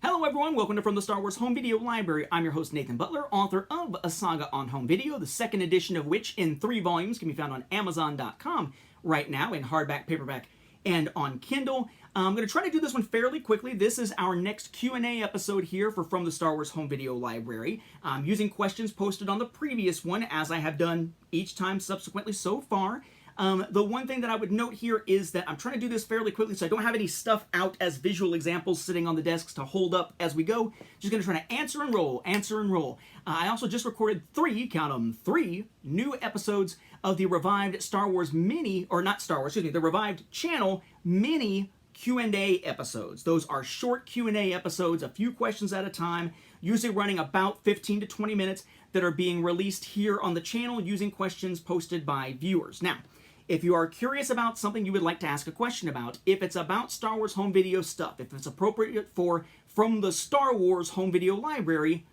Hello everyone, welcome to From the Star Wars Home Video Library. I'm your host Nathan Butler, author of A Saga on Home Video, the second edition of which in 3 volumes can be found on Amazon.com right now in hardback, paperback, and on Kindle. I'm going to try to do this one fairly quickly. This is our next Q&A episode here for From the Star Wars Home Video Library. I'm using questions posted on the previous one, as I have done each time subsequently so far. The one thing that I would note here is that I'm trying to do this fairly quickly, so I don't have any stuff out as visual examples sitting on the desks to hold up as we go. Just going to try to answer and roll. I also just recorded 3 new episodes of the revived Star Wars mini, or not Star Wars, excuse me, the revived channel mini Q&A episodes. Those are short Q&A episodes, a few questions at a time, usually running about 15 to 20 minutes, that are being released here on the channel using questions posted by viewers. Now, if you are curious about something you would like to ask a question about, if it's about Star Wars home video stuff, if it's appropriate for From the Star Wars Home Video Library,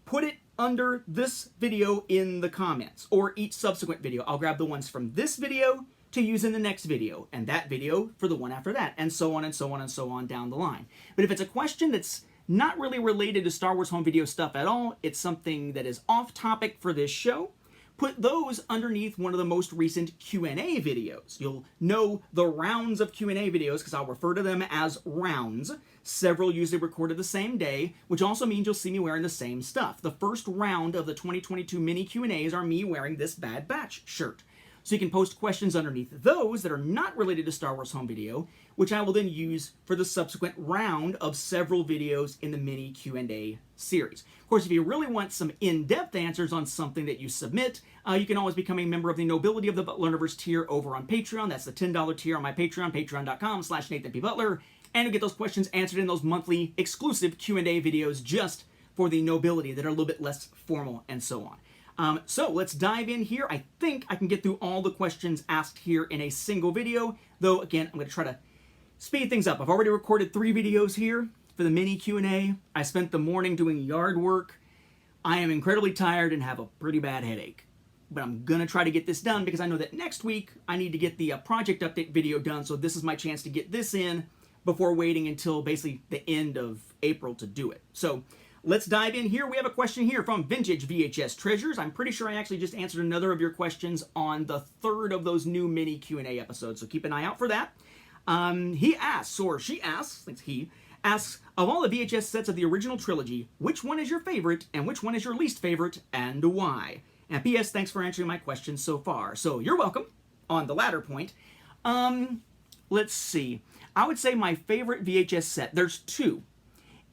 put it under this video in the comments, or each subsequent video. I'll grab the ones from this video to use in the next video, and that video for the one after that, and so on and so on and so on down the line. But if it's a question that's not really related to Star Wars home video stuff at all, it's something that is off topic for this show, put those underneath one of the most recent Q&A videos. You'll know the rounds of Q&A videos because I'll refer to them as rounds. Several usually recorded the same day, which also means you'll see me wearing the same stuff. The first round of the 2022 mini Q&As are me wearing this Bad Batch shirt. So you can post questions underneath those that are not related to Star Wars home video, which I will then use for the subsequent round of several videos in the mini Q&A series. Of course, if you really want some in-depth answers on something that you submit, you can always become a member of the Nobility of the Butlerverse tier over on Patreon. That's the $10 tier on my Patreon, patreon.com/NathanPButler, and you get those questions answered in those monthly exclusive Q&A videos just for the Nobility that are a little bit less formal and so on. So let's dive in here. I think I can get through all the questions asked here in a single video, though again, I'm going to try to speed things up. I've already recorded 3 videos here for the mini Q&A. I spent the morning doing yard work. I am incredibly tired and have a pretty bad headache. But I'm going to try to get this done because I know that next week I need to get the project update video done, so this is my chance to get this in before waiting until basically the end of April to do it. So let's dive in here. We have a question here from Vintage VHS Treasures. I'm pretty sure I actually just answered another of your questions on the 3rd of those new mini Q&A episodes, so keep an eye out for that. He asks, or she asks, I think he asks, of all the VHS sets of the original trilogy, which one is your favorite and which one is your least favorite and why? And P.S. Thanks for answering my questions so far. So you're welcome on the latter point. Let's see. I would say my favorite VHS set, there's 2.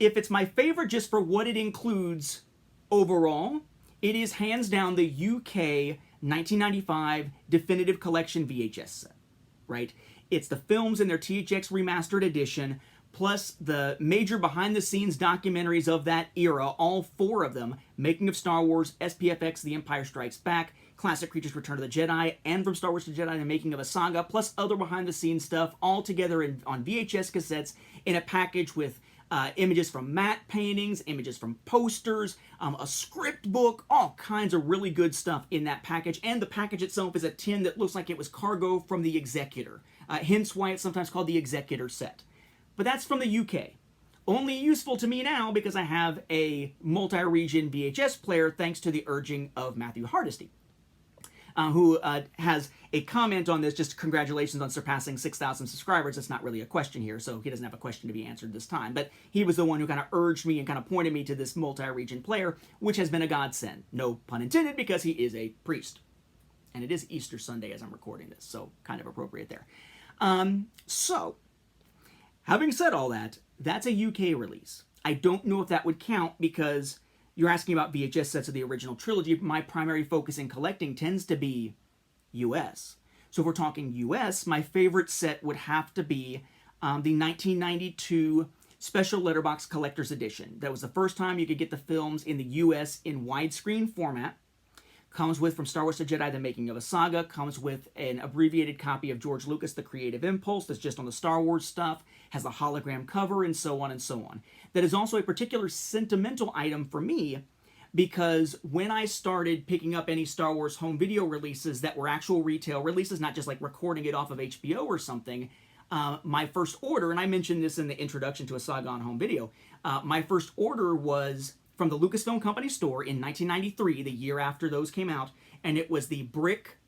If it's my favorite just for what it includes overall, it is hands down the UK 1995 Definitive Collection VHS set, right? It's the films in their THX Remastered Edition, plus the major behind-the-scenes documentaries of that era, all 4 of them, Making of Star Wars, SPFX, The Empire Strikes Back, Classic Creatures Return of the Jedi, and From Star Wars to Jedi, The Making of a Saga, plus other behind-the-scenes stuff, all together on VHS cassettes in a package with images from matte paintings, images from posters, a script book, all kinds of really good stuff in that package. And the package itself is a tin that looks like it was cargo from the Executor, hence why it's sometimes called the Executor set. But that's from the UK. Only useful to me now because I have a multi-region VHS player thanks to the urging of Matthew Hardesty, who has a comment on this. Just congratulations on surpassing 6,000 subscribers. It's not really a question here, so he doesn't have a question to be answered this time. But he was the one who kind of urged me and kind of pointed me to this multi-region player, which has been a godsend. No pun intended, because he is a priest. And it is Easter Sunday as I'm recording this, so kind of appropriate there. So, having said all that, that's a UK release. I don't know if that would count because you're asking about VHS sets of the original trilogy. My primary focus in collecting tends to be US. So if we're talking US, my favorite set would have to be the 1992 Special Letterbox Collector's Edition. That was the first time you could get the films in the US in widescreen format. Comes with From Star Wars to Jedi, The Making of a Saga. Comes with an abbreviated copy of George Lucas' The Creative Impulse that's just on the Star Wars stuff. Has a hologram cover and so on and so on. That is also a particular sentimental item for me because when I started picking up any Star Wars home video releases that were actual retail releases, not just like recording it off of HBO or something, My first order, and I mentioned this in the introduction to A Saga on Home Video, my first order was from the Lucasfilm Company store in 1993, the year after those came out, and it was the brick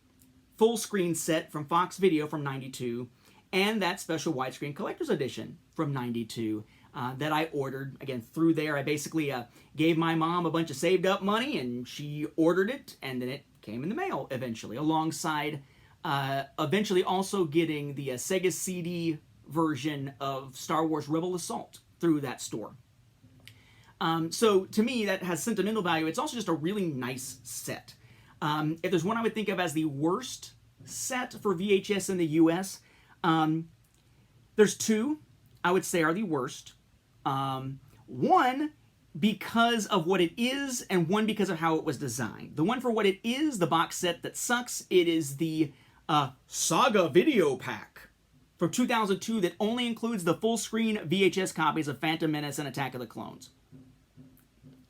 full screen set from Fox Video from 92, and that special widescreen collector's edition from 92 that I ordered. Again, through there, I basically gave my mom a bunch of saved up money, and she ordered it, and then it came in the mail eventually, alongside eventually also getting the Sega CD version of Star Wars Rebel Assault through that store. So to me, that has sentimental value. It's also just a really nice set. If there's one I would think of as the worst set for VHS in the US, there's two I would say are the worst. One because of what it is, and one because of how it was designed. The one for what it is, the box set that sucks, it is the Saga Video Pack from 2002 that only includes the full screen VHS copies of Phantom Menace and Attack of the Clones.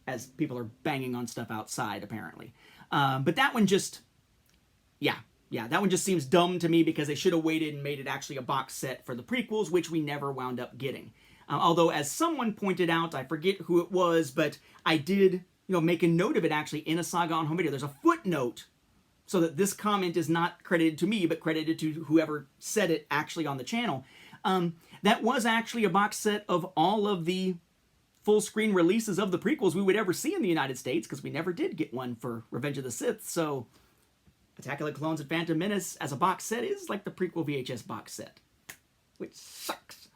As people are banging on stuff outside, apparently. But that one just, yeah, that one just seems dumb to me because they should have waited and made it actually a box set for the prequels, which we never wound up getting. Although, as someone pointed out, I forget who it was, but I did, make a note of it actually in A Saga on Home Video. There's a footnote so that this comment is not credited to me, but credited to whoever said it actually on the channel. That was actually a box set of all of the full-screen releases of the prequels we would ever see in the United States, because we never did get one for Revenge of the Sith, so Attack of the Clones and Phantom Menace as a box set is like the prequel VHS box set, which sucks.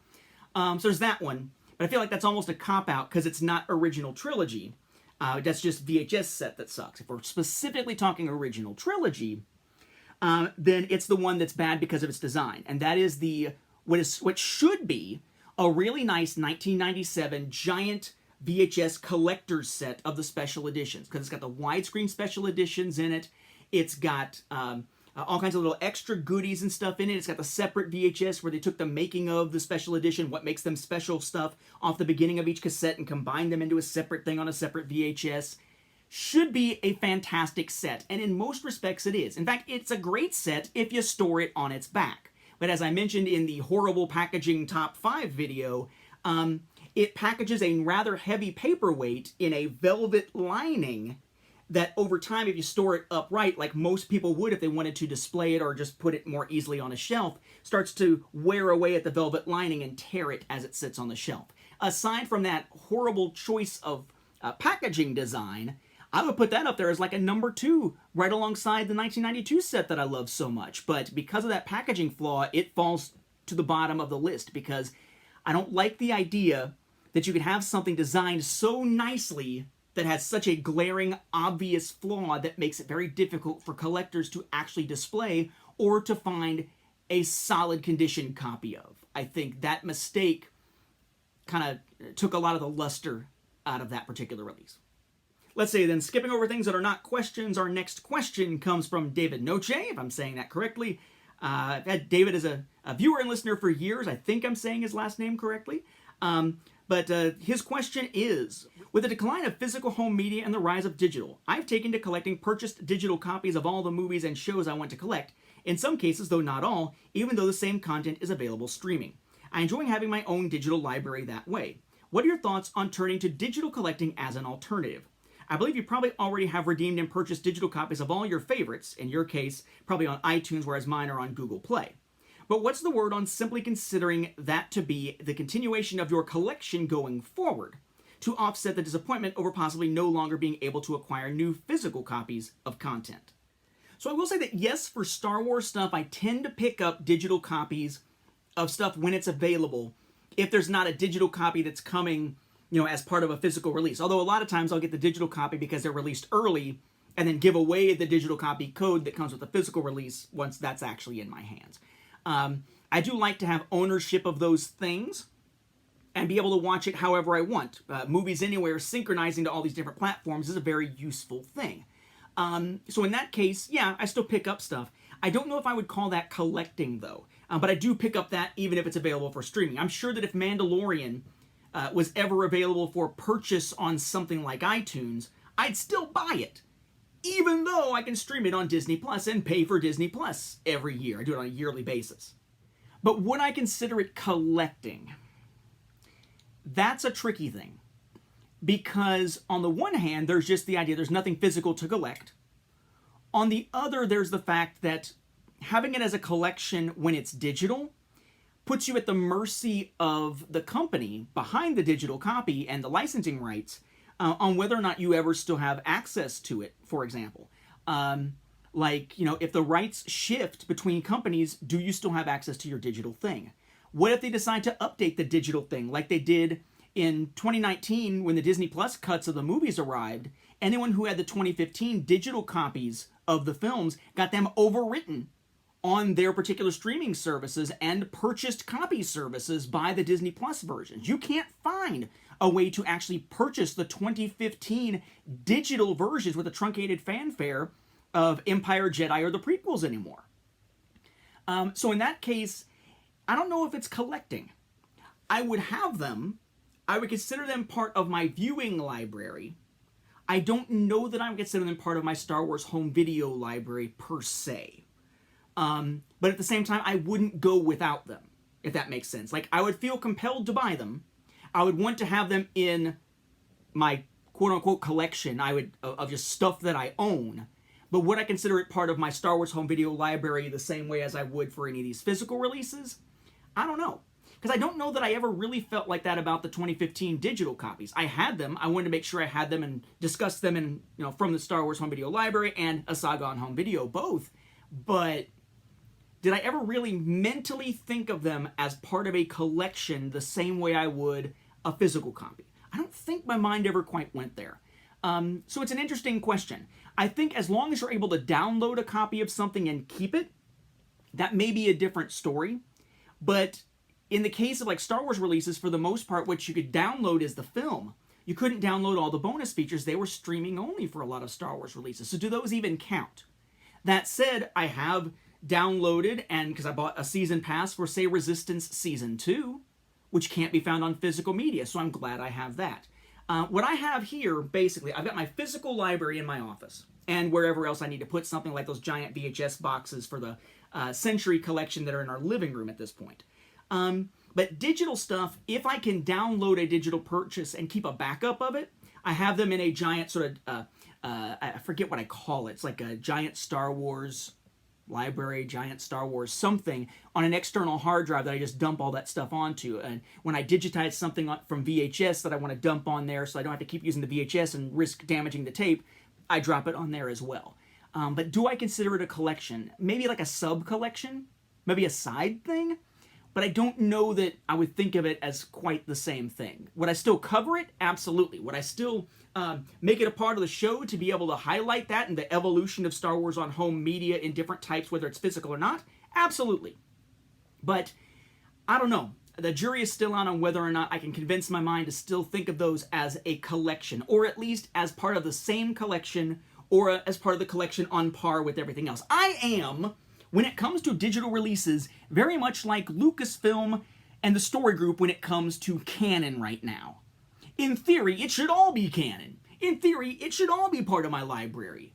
So there's that one, but I feel like that's almost a cop-out because it's not original trilogy. That's just VHS set that sucks. If we're specifically talking original trilogy, then it's the one that's bad because of its design, and that is what should be a really nice 1997 giant VHS collector's set of the special editions, because it's got the widescreen special editions in it. It's got all kinds of little extra goodies and stuff in it. It's got the separate VHS where they took the making of the special edition, what makes them special stuff off the beginning of each cassette and combined them into a separate thing on a separate VHS. Should be a fantastic set, and in most respects it is. In fact, it's a great set if you store it on its back. But as I mentioned in the horrible packaging top 5 video, it packages a rather heavy paperweight in a velvet lining that over time, if you store it upright, like most people would if they wanted to display it or just put it more easily on a shelf, starts to wear away at the velvet lining and tear it as it sits on the shelf. Aside from that horrible choice of packaging design, I would put that up there as like a number 2, right alongside the 1992 set that I love so much. But because of that packaging flaw, it falls to the bottom of the list, because I don't like the idea that you could have something designed so nicely that has such a glaring, obvious flaw that makes it very difficult for collectors to actually display or to find a solid condition copy of. I think that mistake kind of took a lot of the luster out of that particular release. Let's say then, skipping over things that are not questions, our next question comes from David Noche, if I'm saying that correctly. I've had David as a viewer and listener for years. I think I'm saying his last name correctly. But his question is, with the decline of physical home media and the rise of digital, I've taken to collecting purchased digital copies of all the movies and shows I want to collect, in some cases, though not all, even though the same content is available streaming. I enjoy having my own digital library that way. What are your thoughts on turning to digital collecting as an alternative? I believe you probably already have redeemed and purchased digital copies of all your favorites, in your case, probably on iTunes, whereas mine are on Google Play. But what's the word on simply considering that to be the continuation of your collection going forward, to offset the disappointment over possibly no longer being able to acquire new physical copies of content? So I will say that yes, for Star Wars stuff, I tend to pick up digital copies of stuff when it's available, if there's not a digital copy that's coming, as part of a physical release. Although a lot of times I'll get the digital copy because they're released early and then give away the digital copy code that comes with the physical release once that's actually in my hands. I do like to have ownership of those things and be able to watch it however I want. Movies Anywhere synchronizing to all these different platforms is a very useful thing. So in that case, yeah, I still pick up stuff. I don't know if I would call that collecting, though. But I do pick up that even if it's available for streaming. I'm sure that if Mandalorian was ever available for purchase on something like iTunes, I'd still buy it, even though I can stream it on Disney Plus and pay for Disney Plus every year. I do it on a yearly basis. But would I consider it collecting? That's a tricky thing. Because on the one hand, there's just the idea there's nothing physical to collect. On the other, there's the fact that having it as a collection when it's digital puts you at the mercy of the company behind the digital copy and the licensing rights on whether or not you ever still have access to it, for example. If the rights shift between companies, do you still have access to your digital thing? What if they decide to update the digital thing like they did in 2019 when the Disney Plus cuts of the movies arrived? Anyone who had the 2015 digital copies of the films got them overwritten on their particular streaming services and purchased copy services by the Disney Plus versions. You can't find a way to actually purchase the 2015 digital versions with a truncated fanfare of Empire, Jedi, or the prequels anymore. So in that case, I don't know if it's collecting. I would have them. I would consider them part of my viewing library. I don't know that I would consider them part of my Star Wars home video library per se. But at the same time, I wouldn't go without them, if that makes sense. Like, I would feel compelled to buy them. I would want to have them in my quote-unquote collection of just stuff that I own. But would I consider it part of my Star Wars home video library the same way as I would for any of these physical releases? I don't know. Because I don't know that I ever really felt like that about the 2015 digital copies. I had them. I wanted to make sure I had them and discuss them from the Star Wars home video library and a Saga on home video, both. But did I ever really mentally think of them as part of a collection the same way I would a physical copy? I don't think my mind ever quite went there. So it's an interesting question. I think as long as you're able to download a copy of something and keep it, that may be a different story. But in the case of like Star Wars releases, for the most part, what you could download is the film. You couldn't download all the bonus features. They were streaming only for a lot of Star Wars releases. So do those even count? That said, I have downloaded, and because I bought a season pass for, say, Resistance Season 2, which can't be found on physical media, so I'm glad I have that. What I have here, basically, I've got my physical library in my office, and wherever else I need to put something like those giant VHS boxes for the Century collection that are in our living room at this point. But digital stuff, if I can download a digital purchase and keep a backup of it, I have them in a giant sort of, I forget what I call it. It's like a giant Star Wars library, giant Star Wars something on an external hard drive that I just dump all that stuff onto. And when I digitize something from VHS that I want to dump on there so I don't have to keep using the VHS and risk damaging the tape, I drop it on there as well. But do I consider it a collection? Maybe like a sub-collection? Maybe a side thing? But I don't know that I would think of it as quite the same thing. Would I still cover it? Absolutely. Would I still make it a part of the show to be able to highlight that and the evolution of Star Wars on home media in different types, whether it's physical or not? Absolutely. But I don't know. The jury is still out on whether or not I can convince my mind to still think of those as a collection, or at least as part of the same collection, or as part of the collection on par with everything else. I am, when it comes to digital releases, very much like Lucasfilm and the Story Group when it comes to canon right now. In theory, it should all be canon. In theory, it should all be part of my library.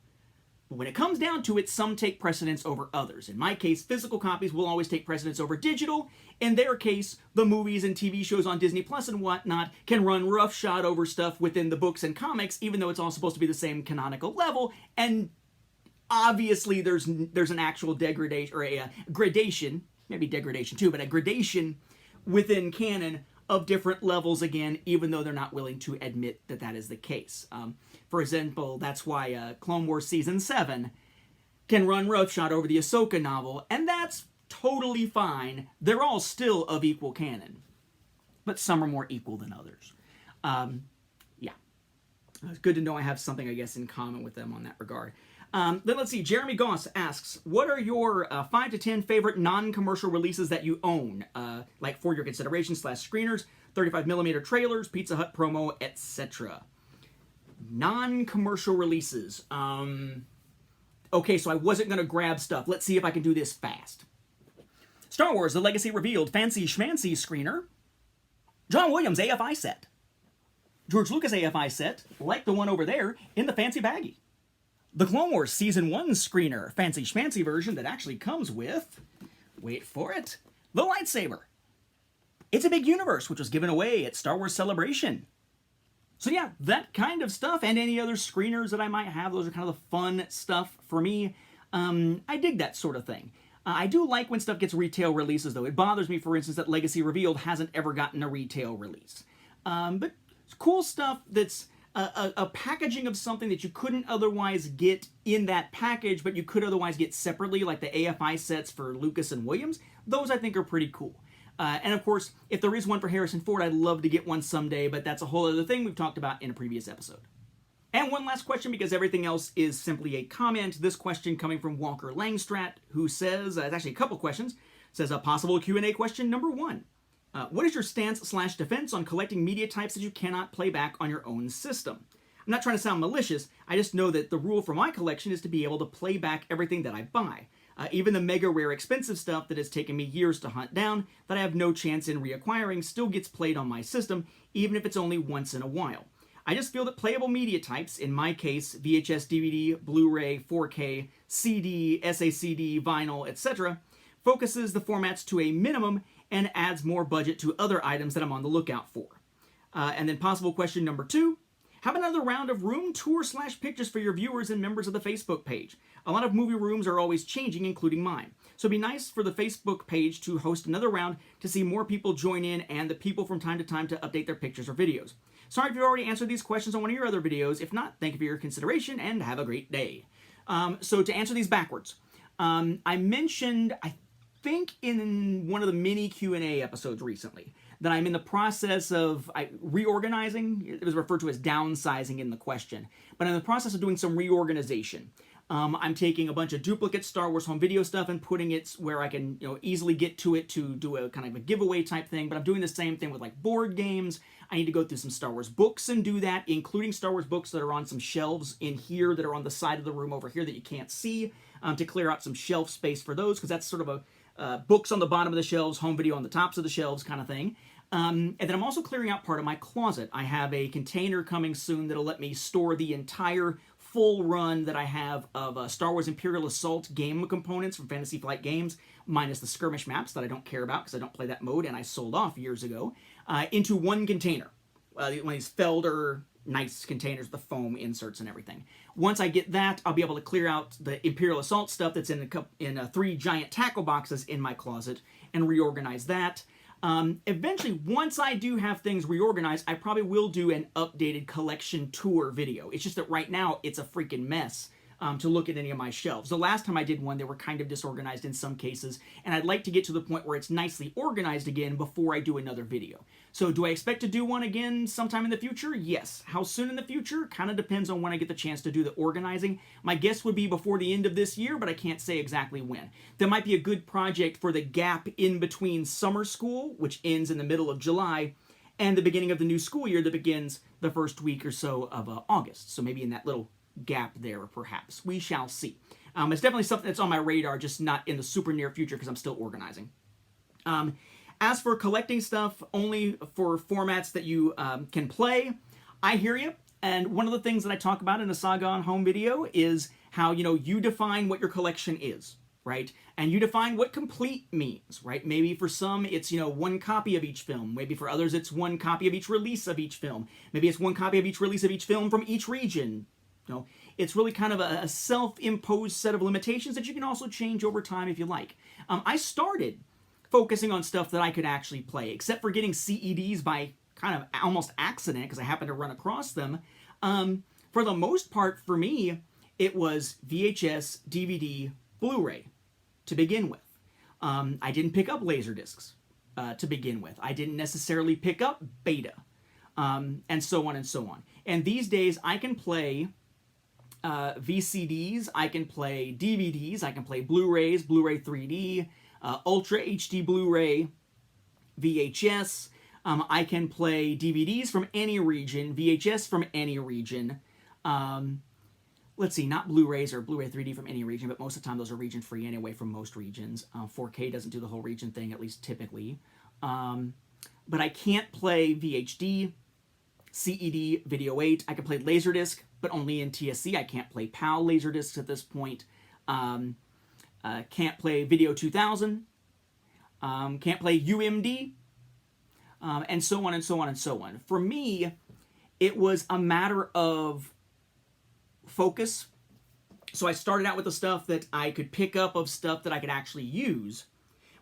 But when it comes down to it, some take precedence over others. In my case, physical copies will always take precedence over digital. In their case, the movies and TV shows on Disney Plus and whatnot can run roughshod over stuff within the books and comics, even though it's all supposed to be the same canonical level. And obviously, there's an actual degradation, or a gradation, maybe degradation too, but a gradation within canon of different levels again, even though they're not willing to admit that that is the case. For example, that's why Clone Wars Season 7 can run roughshod over the Ahsoka novel, and that's totally fine. They're all still of equal canon, but some are more equal than others. Yeah. It's good to know I have something, I guess, in common with them on that regard. Then let's see, Jeremy Goss asks, what are your 5 to 10 favorite non-commercial releases that you own? Like for your consideration / screeners, 35mm trailers, Pizza Hut promo, etc. Non-commercial releases. Okay, so I wasn't going to grab stuff. Let's see if I can do this fast. Star Wars The Legacy Revealed Fancy Schmancy screener. John Williams AFI set. George Lucas AFI set, like the one over there, in the fancy baggie. The Clone Wars Season 1 screener, fancy schmancy version that actually comes with, wait for it, The lightsaber. It's a Big Universe, which was given away at Star Wars Celebration. So yeah, that kind of stuff, and any other screeners that I might have, those are kind of the fun stuff for me. I dig that sort of thing. I do like when stuff gets retail releases, though. It bothers me, for instance, that Legacy Revealed hasn't ever gotten a retail release. But it's cool stuff that's a packaging of something that you couldn't otherwise get in that package, but you could otherwise get separately, like the AFI sets for Lucas and Williams. Those, I think, are pretty cool. And of course, if there is one for Harrison Ford, I'd love to get one someday, but that's a whole other thing we've talked about in a previous episode. And one last question, because everything else is simply a comment. This question coming from Walker Langstrat, who says, it's actually a couple questions, says a possible Q&A question number 1. What is your stance/defense on collecting media types that you cannot play back on your own system? I'm not trying to sound malicious, I just know that the rule for my collection is to be able to play back everything that I buy. Even the mega rare expensive stuff that has taken me years to hunt down, that I have no chance in reacquiring, still gets played on my system, even if it's only once in a while. I just feel that playable media types, in my case, VHS, DVD, Blu-ray, 4K, CD, SACD, vinyl, etc., focuses the formats to a minimum and adds more budget to other items that I'm on the lookout for. And then possible question number 2, have another round of room tour/pictures for your viewers and members of the Facebook page. A lot of movie rooms are always changing, including mine. So it'd be nice for the Facebook page to host another round to see more people join in and the people from time to time to update their pictures or videos. Sorry if you've already answered these questions on one of your other videos. If not, thank you for your consideration and have a great day. So to answer these backwards, I mentioned, I think in one of the mini Q&A episodes recently, that I'm in the process of reorganizing. It was referred to as downsizing in the question. But I'm in the process of doing some reorganization. I'm taking a bunch of duplicate Star Wars home video stuff and putting it where I can easily get to it to do a kind of a giveaway type thing. But I'm doing the same thing with like board games. I need to go through some Star Wars books and do that, including Star Wars books that are on some shelves in here that are on the side of the room over here that you can't see, to clear out some shelf space for those, because that's sort of a books on the bottom of the shelves, home video on the tops of the shelves kind of thing. And then I'm also clearing out part of my closet. I have a container coming soon that'll let me store the entire full run that I have of Star Wars Imperial Assault game components from Fantasy Flight Games, minus the skirmish maps that I don't care about because I don't play that mode and I sold off years ago, into one container. One of these Felder nice containers with the foam inserts and everything. Once I get that, I'll be able to clear out the Imperial Assault stuff that's in 3 giant tackle boxes in my closet and reorganize that. Eventually, once I do have things reorganized, I probably will do an updated collection tour video. It's just that right now, it's a freaking mess to look at any of my shelves. The last time I did one, they were kind of disorganized in some cases, and I'd like to get to the point where it's nicely organized again before I do another video. So do I expect to do one again sometime in the future? Yes. How soon in the future? Kind of depends on when I get the chance to do the organizing. My guess would be before the end of this year, but I can't say exactly when. That might be a good project for the gap in between summer school, which ends in the middle of July, and the beginning of the new school year that begins the first week or so of August. So maybe in that little gap there, perhaps. We shall see. It's definitely something that's on my radar, just not in the super near future because I'm still organizing. As for collecting stuff only for formats that you can play, I hear you. And one of the things that I talk about in a Saga on Home video is how, you define what your collection is, right? And you define what complete means, right? Maybe for some, it's, one copy of each film. Maybe for others, it's one copy of each release of each film. Maybe it's one copy of each release of each film from each region. It's really kind of a self-imposed set of limitations that you can also change over time if you like. I started focusing on stuff that I could actually play, except for getting CEDs by kind of almost accident because I happened to run across them. For the most part, for me, it was VHS, DVD, Blu-ray to begin with. I didn't pick up Laserdiscs to begin with. I didn't necessarily pick up Beta, and so on and so on. And these days, I can play VCDs, I can play DVDs, I can play Blu-rays, Blu-ray 3D, Ultra HD Blu-ray, VHS. I can play DVDs from any region, VHS from any region. Let's see, not Blu-rays or Blu-ray 3D from any region, but most of the time those are region-free anyway from most regions. 4K doesn't do the whole region thing, at least typically. But I can't play VHD, CED, Video 8. I can play Laserdisc, but only in TSC. I can't play PAL Laserdiscs at this point. Can't play Video 2000. can't play UMD, and so on and so on and so on. For me, it was a matter of focus. So I started out with the stuff that I could pick up of stuff that I could actually use,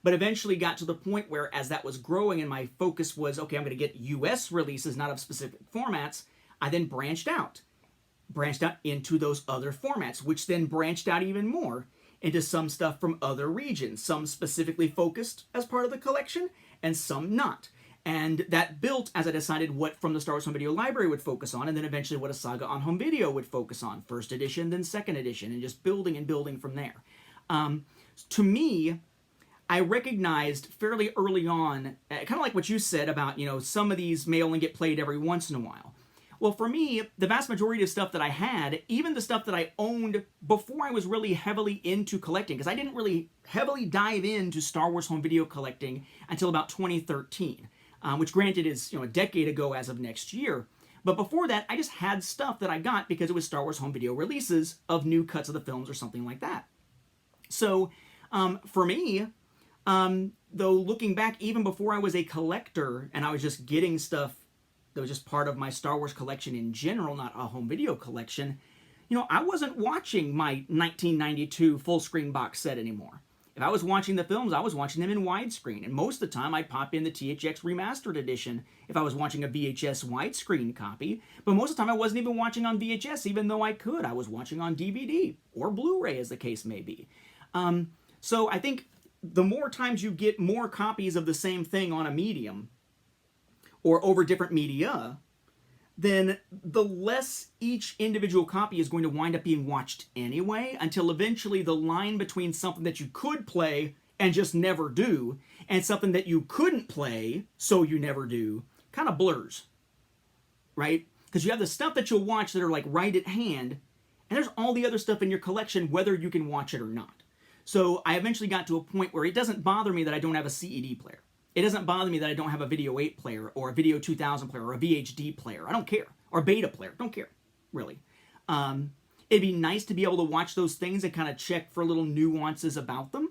but eventually got to the point where as that was growing and my focus was, okay, I'm going to get US releases, not of specific formats, I then branched out into those other formats, which then branched out even more into some stuff from other regions, some specifically focused as part of the collection and some not. And that built as I decided what from the Star Wars Home Video library would focus on, and then eventually what a Saga on Home Video would focus on. First edition, then second edition, and just building and building from there. To me, I recognized fairly early on, kind of like what you said about, some of these may only get played every once in a while. Well, for me, the vast majority of stuff that I had, even the stuff that I owned before I was really heavily into collecting, because I didn't really heavily dive into Star Wars Home Video collecting until about 2013. Which granted is a decade ago as of next year. But before that, I just had stuff that I got because it was Star Wars Home Video releases of new cuts of the films or something like that. So for me, though looking back, even before I was a collector and I was just getting stuff that was just part of my Star Wars collection in general, not a home video collection, I wasn't watching my 1992 full screen box set anymore. If I was watching the films, I was watching them in widescreen, and most of the time I'd pop in the THX Remastered Edition if I was watching a VHS widescreen copy, but most of the time I wasn't even watching on VHS, even though I could. I was watching on DVD, or Blu-ray as the case may be. So I think the more times you get more copies of the same thing on a medium, or over different media, then the less each individual copy is going to wind up being watched anyway, until eventually the line between something that you could play and just never do, and something that you couldn't play, so you never do, kind of blurs, right? Because you have the stuff that you'll watch that are like right at hand, and there's all the other stuff in your collection, whether you can watch it or not. So I eventually got to a point where it doesn't bother me that I don't have a CED player. It doesn't bother me that I don't have a Video 8 player or a Video 2000 player or a VHD player. I don't care. Or a Beta player. Don't care, really. It'd be nice to be able to watch those things and kind of check for little nuances about them.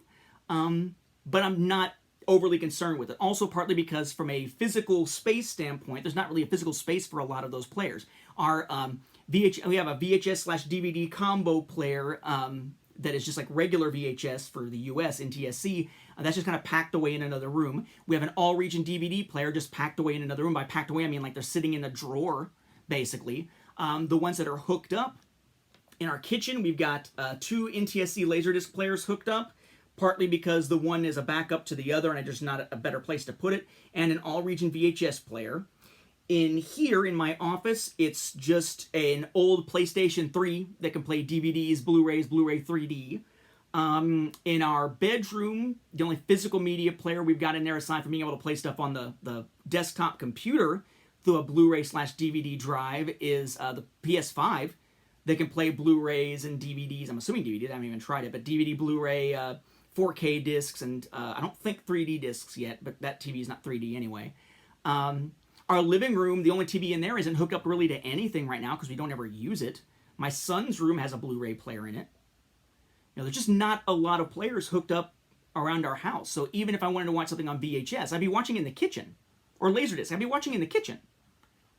But I'm not overly concerned with it. Also, partly because from a physical space standpoint, there's not really a physical space for a lot of those players. We have a VHS/DVD combo player that is just like regular VHS for the US NTSC. That's just kind of packed away in another room. We have an all-region DVD player just packed away in another room. By packed away, I mean like they're sitting in a drawer, basically. The ones that are hooked up in our kitchen, we've got 2 NTSC Laserdisc players hooked up, partly because the one is a backup to the other and there's not a better place to put it, and an all-region VHS player. In here, in my office, it's just an old PlayStation 3 that can play DVDs, Blu-rays, Blu-ray 3D. In our bedroom, the only physical media player we've got in there, aside from being able to play stuff on the desktop computer through a Blu-ray/DVD drive, is the PS5 that can play Blu-rays and DVDs. I'm assuming DVDs, I haven't even tried it, but DVD, Blu-ray, 4K discs, and I don't think 3D discs yet, but that TV is not 3D anyway. Our living room, the only TV in there isn't hooked up really to anything right now because we don't ever use it. My son's room has a Blu-ray player in it. There's just not a lot of players hooked up around our house. So even if I wanted to watch something on VHS, I'd be watching in the kitchen. Or Laserdisc, I'd be watching in the kitchen.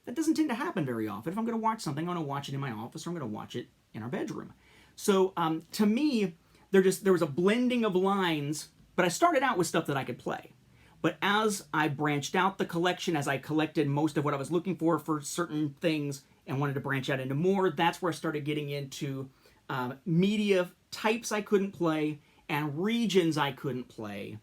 That doesn't tend to happen very often. If I'm going to watch something, I'm going to watch it in my office or I'm going to watch it in our bedroom. So to me, there was a blending of lines, but I started out with stuff that I could play. But as I branched out the collection, as I collected most of what I was looking for certain things and wanted to branch out into more, that's where I started getting into media types I couldn't play and regions I couldn't play.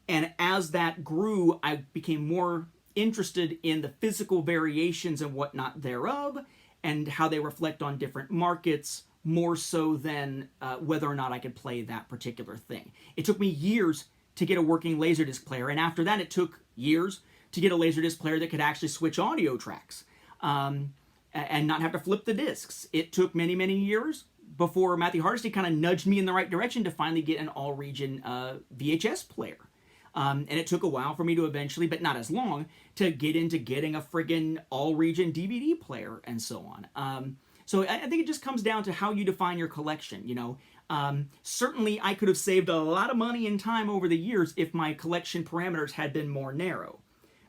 And as that grew, I became more interested in the physical variations and whatnot thereof and how they reflect on different markets more so than whether or not I could play that particular thing. It took me years to get a working Laserdisc player, and after that it took years to get a Laserdisc player that could actually switch audio tracks and not have to flip the discs. It took many, many years before Matthew Hardesty kind of nudged me in the right direction to finally get an all-region VHS player. And it took a while for me to eventually, but not as long, to get into getting a friggin' all-region DVD player and so on. So I think it just comes down to how you define your collection, Certainly, I could have saved a lot of money and time over the years if my collection parameters had been more narrow.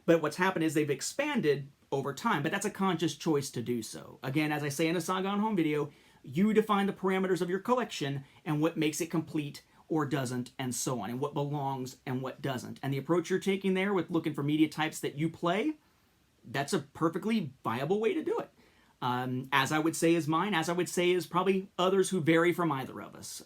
But what's happened is they've expanded over time, but that's a conscious choice to do so. Again, as I say in a Saga on Home video, you define the parameters of your collection and what makes it complete or doesn't, and so on, and what belongs and what doesn't. And the approach you're taking there with looking for media types that you play, that's a perfectly viable way to do it. As I would say is mine, as I would say is probably others who vary from either of us.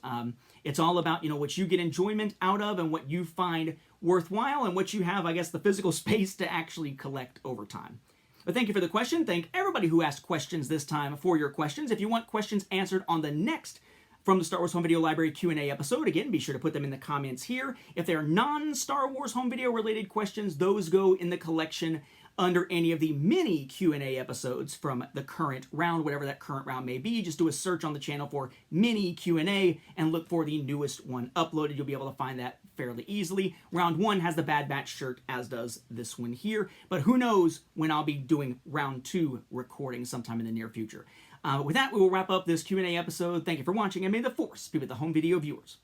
It's all about, what you get enjoyment out of and what you find worthwhile and what you have, I guess, the physical space to actually collect over time. But thank you for the question. Thank everybody who asked questions this time for your questions. If you want questions answered on the next From the Star Wars Home Video Library Q&A episode, again, be sure to put them in the comments here. If they are non-Star Wars Home Video related questions, those go in the collection under any of the mini Q&A episodes from the current round, whatever that current round may be. Just do a search on the channel for mini Q&A and look for the newest one uploaded. You'll be able to find that fairly easily. Round 1 has the Bad Batch shirt, as does this one here. But who knows when I'll be doing round 2 recording sometime in the near future. With that, we will wrap up this Q&A episode. Thank you for watching, and may the Force be with the home video viewers.